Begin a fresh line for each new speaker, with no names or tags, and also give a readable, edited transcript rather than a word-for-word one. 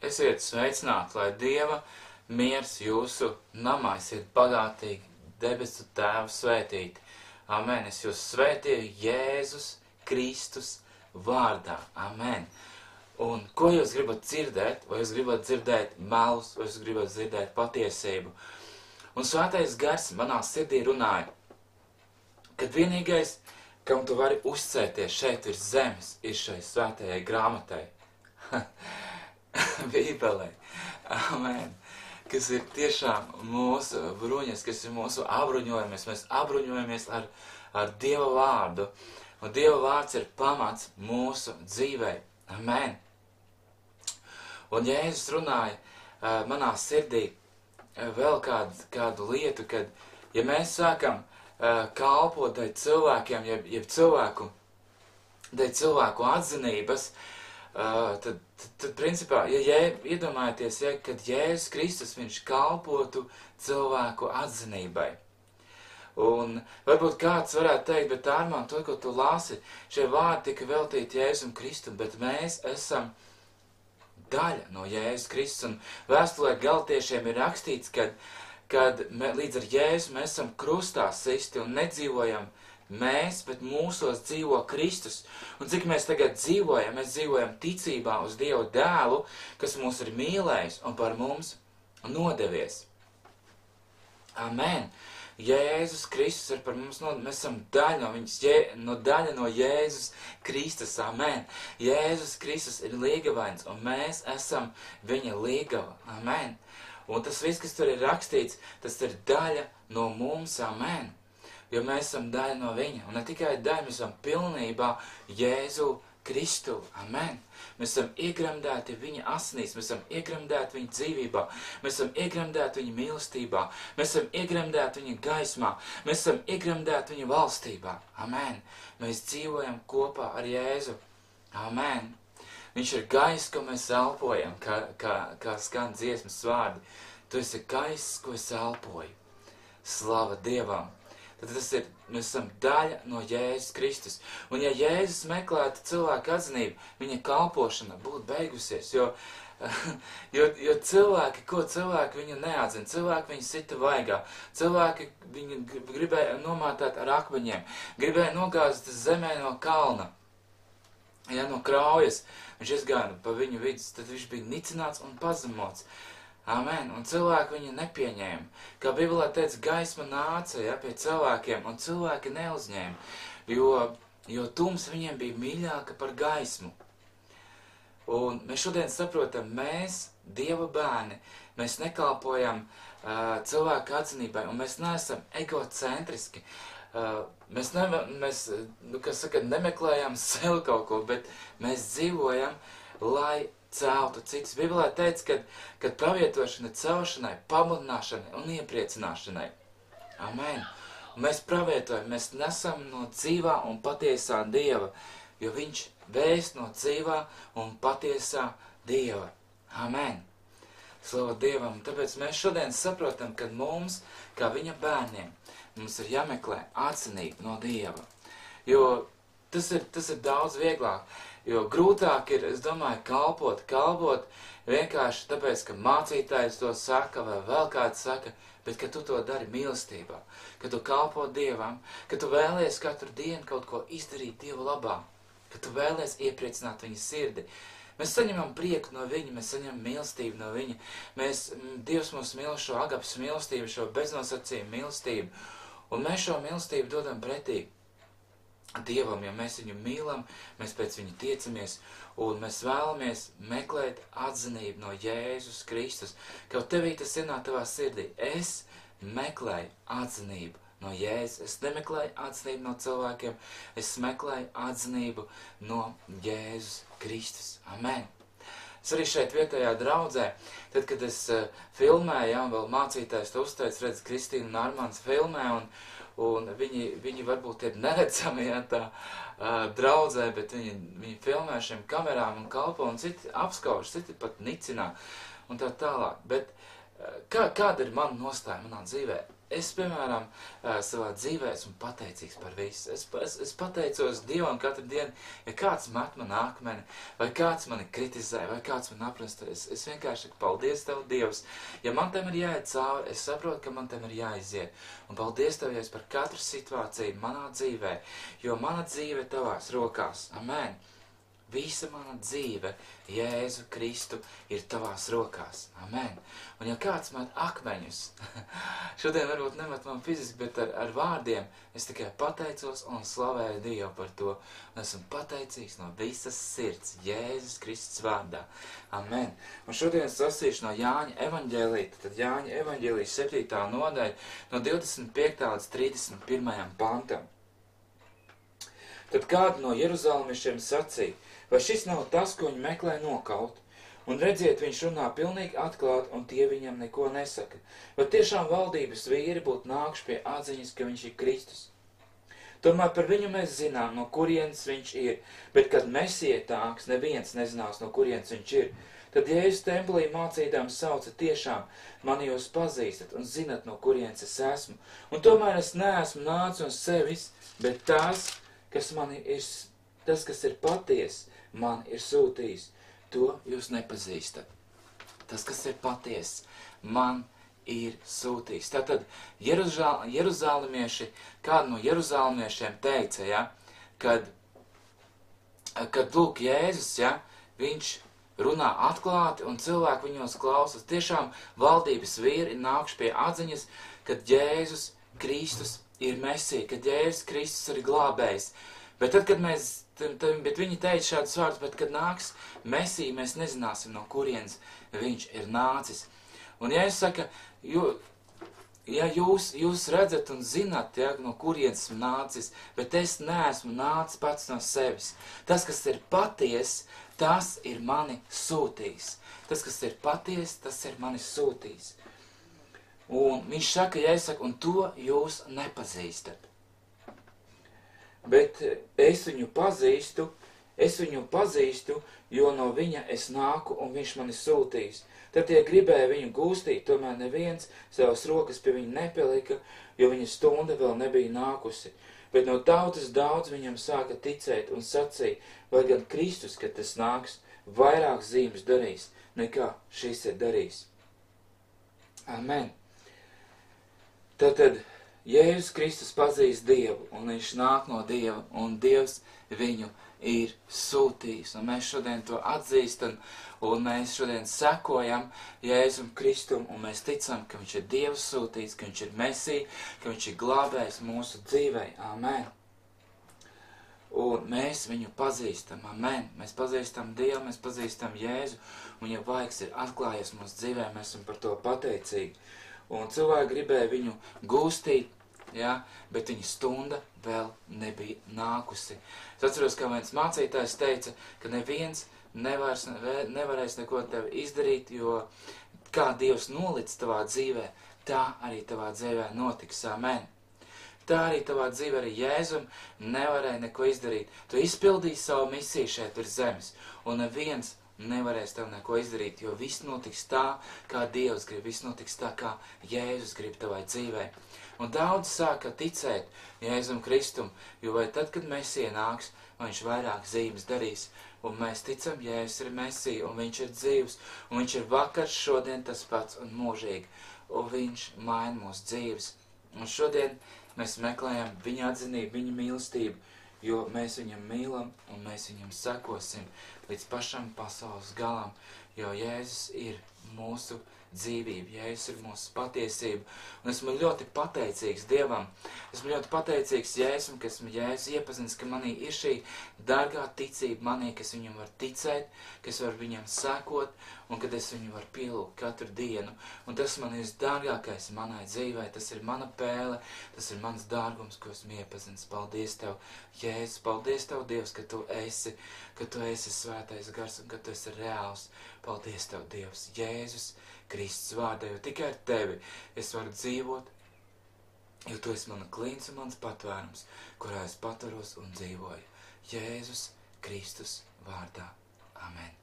Esiet sveicināti, lai Dieva miers jūsu namā, esiet bagātīgi, debesu Tēvu svētīti. Amen. Es jūs svētīju Jēzus Kristus vārdā. Amen. Un ko jūs gribat dzirdēt? Vai jūs gribat dzirdēt melus, vai jūs gribat dzirdēt patiesību? Un svētais gars manā sirdī runāja, kad vienīgais, kam tu vari uzcēties šeit virs zemes, ir šai svētajai grāmatai. Bībelē. Amen. Kas ir tiešām mūsu bruņas, kas ir mūsu apbruņojamies. Mēs apbruņojamies ar Dieva vārdu. Un Dieva vārds ir pamats mūsu dzīvei. Amen. Un Jēzus runāja manā sirdī vēl kādu lietu, kad, ja mēs sākam kalpot dēļ cilvēkiem, jeb cilvēku atzinības, tad principā, ja iedomājaties, kad Jēzus Kristus, viņš kalpotu cilvēku atzinībai. Un varbūt kāds varētu teikt, bet Ārmān, to, ko tu lasi, šie vārdi tika veltīti Jēzum Kristum, bet mēs esam daļa no Jēzus Kristus. Un vēstulē Galatiešiem ir rakstīts, kad līdz ar Jēzu mēs esam krustā sisti un nedzīvojam mēs, bet mūsos dzīvo Kristus. Un cik mēs tagad dzīvojam, mēs dzīvojam ticībā uz Dievu dēlu, kas mūs ir mīlējis un par mums nodevies. Amen. Jēzus Kristus ir par mums nodevies. Mēs esam daļa no Jēzus Kristus. Amen. Jēzus Kristus ir līgavains un mēs esam viņa līgava. Amen. Un tas viss, kas tur ir rakstīts, tas ir daļa no mums. Amen. Jo mēs esam daļa no viņa. Un ne tikai daļa, mēs esam pilnībā Jēzu Kristu. Amen. Mēs esam iegremdēti viņa asinīs, mēs esam iegremdēti viņa dzīvībā, mēs esam iegremdēti viņa mīlestībā, mēs esam iegremdēti viņa gaismā, mēs esam iegremdēti viņa valstībā. Amen. Mēs dzīvojam kopā ar Jēzu. Amen. Viņš ir gaiss, ko mēs elpojam, kā skan dziesmas vārdi. Tu esi gaiss, ko es elpoju. Slava Dievam. Tad mēs esam daļa no Jēzus Kristus. Un ja Jēzus meklētu cilvēku atzinību, viņa kalpošana būtu beigusies, jo cilvēki viņu neatzina, cilvēki viņu sita vaigā, cilvēki viņu gribēja nomātāt ar akmeņiem, gribēja nogāzt zemē no kalna, no kraujas, viņš izgāja pa viņu vidus, tad viņš bija nicināts un pazemots. Amen. Un cilvēki viņu nepieņēma. Kā Bībelē teica, gaisma nāca pie cilvēkiem, un cilvēki neuzņēma, jo tums viņiem bija mīļāka par gaismu. Un mēs šodien saprotam, mēs, Dieva bērni, mēs nekalpojam cilvēku atzinībai, un mēs neesam egocentriski. Mēs nemeklējam sev kaut ko, bet mēs dzīvojam, lai celtu citus. Bībelē teica, ka pravietošana celšanai, pamudināšanai un iepriecināšanai. Amen. Un mēs pravietojam, mēs nesam no dzīvā un patiesā Dieva, jo viņš vēst no dzīvā un patiesā Dieva. Amen. Slava Dievam. Tāpēc mēs šodien saprotam, ka mums, kā viņa bērniem, mums ir jāmeklē atzinība no Dieva. Jo tas ir daudz vieglāk. Jo grūtāk ir, es domāju, kalpot vienkārši tāpēc, ka mācītājs to saka vai vēl kāds saka, bet ka tu to dari mīlestībā, ka tu kalpo Dievam, ka tu vēlies katru dienu kaut ko izdarīt Dieva labā, ka tu vēlies iepriecināt viņa sirdi. Mēs saņemam prieku no viņa, mēs saņemam mīlestību no viņa. Dievs mums mīl šo agapas mīlestību, šo beznosacījumu mīlestību, un mēs šo mīlestību dodam pretī Dievam, ja mēs viņu mīlam, mēs pēc viņu tiecamies, un mēs vēlamies meklēt atzinību no Jēzus Kristus. Kaut tevī tas ienāk tavā sirdī. Es meklēju atzinību no Jēzus. Es nemeklēju atzinību no cilvēkiem, es meklēju atzinību no Jēzus Kristus. Amen. Es arī šeit vietējā draudzē, tad, kad es filmēju, un vēl mācītājs to uzteic, redz, Kristīna un Armāns filmē, un viņi varbūt ir neredzami, tā draudzē, bet viņi filmē šiem kamerām un kalpo, un citi apskauž, citi pat nicinā, un tā tālāk. Bet Kāda ir mana nostāja manā dzīvē? Es, piemēram, savā dzīvē esmu pateicīgs par visu. Es pateicos Dievam katru dienu, ja kāds met man akmeni, vai kāds mani kritizē, vai kāds man aprunsta. Es vienkārši saku, paldies Tev, Dievs. Ja man tam ir jāiet cauri, es saprotu, ka man tam ir jāiziet. Un paldies Tev, Jēzus, par katru situāciju manā dzīvē, jo mana dzīve ir Tavās rokās. Amen. Visa mana dzīve, Jēzu Kristu, ir Tavās rokās. Amen. Un ja kāds met akmeņus, šodien varbūt nemet man fiziski, bet ar vārdiem, es tikai pateicos un slavēju Dievu par to. Un esmu pateicīgs no visas sirds, Jēzus Kristus vārdā. Amen. Un šodien es lasīšu no Jāņa evaņģēlīja, tad Jāņa evaņģēlīja 7. nodaļa, no 25. līdz 31. pantam. Tad kādu no jeruzalemiešiem sacīja, vai šis nav tas, ko viņi meklē nokaut? Un redziet, viņš runā pilnīgi atklāti, un tie viņam neko nesaka. Vai tiešām valdības vīri būtu nākuši pie atziņas, ka viņš ir Kristus? Tomēr par viņu mēs zinām, no kurienes viņš ir, bet kad Mesija nāks, neviens nezinās, no kurienes viņš ir. Tad Jēzus templī mācīdams sauca, tiešām mani jūs pazīstat un zinat, no kurienes es esmu. Un tomēr es neesmu nācis no sevis, bet tas, kas ir paties, man ir sūtījis. To jūs nepazīstat. Tas, kas ir paties, man ir sūtījis. Tātad jeruzālimieši, kādu no jeruzālimiešiem teica, ja, kad lūk Jēzus, ja, viņš runā atklāti un cilvēki viņos klausas. Tiešām valdības vīri ir nākuši pie atziņas, kad Jēzus Kristus ir Mesija, kad Jēzus Kristus ir glābējs. Bet tad, kad bet viņi teica šādus vārdus, bet kad nāks Mesija, mēs nezināsim, no kurienes viņš ir nācis. Un ja es saku, ja jūs redzat un zināt, ja, no kurienes esmu nācis, bet es neesmu nācis pats no sevis. Tas, kas ir paties, tas ir mani sūtījis. Tas, kas ir paties, tas ir mani sūtījis. Un viņš saka, ja es saku, un to jūs nepazīstat. Bet es viņu pazīstu, jo no viņa es nāku un viņš mani sūtīs. Tad tie gribēja viņu gūstīt, tomēr neviens savas rokas pie viņa nepelika, jo viņa stunda vēl nebija nākusi. Bet no tautas daudz viņam sāka ticēt un sacīja, vai gan Kristus, kad tas nāks, vairāk zīmes darīs, nekā šis ir darījis. Amen. Tātad Jēzus Kristus pazīst Dievu, un viņš nāk no Dieva, un Dievs viņu ir sūtījis. Un mēs šodien to atzīstam, un mēs šodien sekojam Jēzum Kristum, un mēs ticam, ka viņš ir Dievs sūtīts, ka viņš ir Mesija, ka viņš ir glābējs mūsu dzīvei. Amen. Un mēs viņu pazīstam. Amen. Mēs pazīstam Dievu, mēs pazīstam Jēzu, un ja vaigs ir atklājies mūsu dzīvē, mēs esam par to pateicīgi. Un cilvēki gribēja viņu gūstīt, ja, bet viņa stunda vēl nebija nākusi. Es atceros, kā viens mācītājs teica, ka neviens nevarēs neko tev izdarīt, jo kā Dievs nolic tavā dzīvē, tā arī tavā dzīvē notiks. Amen. Tā arī tavā dzīvē arī Jēzum nevarēja neko izdarīt. Tu izpildīji savu misiju šeit virs zemes, un neviens nevarēs tev neko izdarīt, jo viss notiks tā, kā Dievs grib, viss notiks tā, kā Jēzus grib tavai dzīvē. Un daudz sāka ticēt Jēzum Kristum, jo vai tad, kad Mesija nāks, viņš vairāk zīmes darīs, un mēs ticam, Jēzus ir Mesija, un viņš ir dzīvs, un viņš ir vakar, šodien tas pats un mūžīgi, un viņš maina mūsu dzīves. Un šodien mēs meklējam viņa atzinību, viņa mīlestību, jo mēs viņam mīlam, un mēs viņam sekosim līdz pašam pasaules galam, jo Jēzus ir mūsu dzīvība, Jēzus ir mūsu patiesība. Un esmu ļoti pateicīgs Dievam. Esmu ļoti pateicīgs Jēzum, ka esmu Jēzus iepazinis, ka manī ir šī dārgā ticība manī, ka es viņam var ticēt, ka es varu viņam sekot, un kad es viņu varu pielūgt katru dienu. Un tas man ir dārgākais manai dzīvē, tas ir mana pēle, tas ir mans dārgums, ko esmu iepazinis. Paldies Tev, Jēzus, paldies Tev, Dievs, ka Tu esi svētais gars un ka Tu esi reāls. Paldies Tev, Dievs, Jēzus Kristus vārdā, jo tikai ar Tevi es varu dzīvot, jo Tu esi mana klīns un mans patvērums, kurā es paturos un dzīvoju. Jēzus Kristus vārdā. Amen.